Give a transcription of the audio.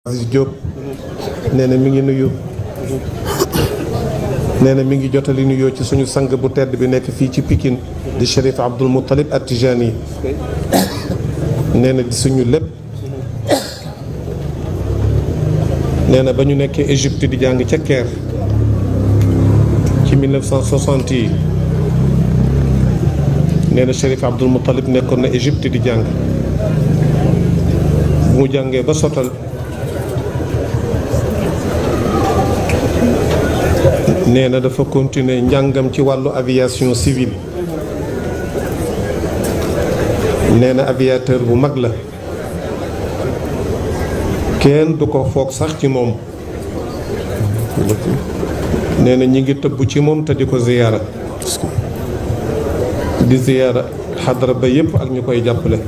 Aziz Diop nee na mi ngi nuyu nee na mi ngi jotali nuyoo ci suñu sang bu tedd bi nekk fii ci Pikine di Chérif Abdoul Moutalib At-Tijani nee na di suñu lépp nee na ba ñu nekkee Égypte di jàng ca Caire ci 1960 yi nee na Chérif Abdoul Moutalib nekkoon na Égypte di jàng bu mu jàngee ba sotal nee na dafa continuer njàngam ci wàllu aviation civile nee na aviateur bu mag la kenn du ko foog sax ci moom nee na ñi ngi tëbb ci moom te di ko ziyaara di ziyaara xadara ba yépp ak ñu koy jàppale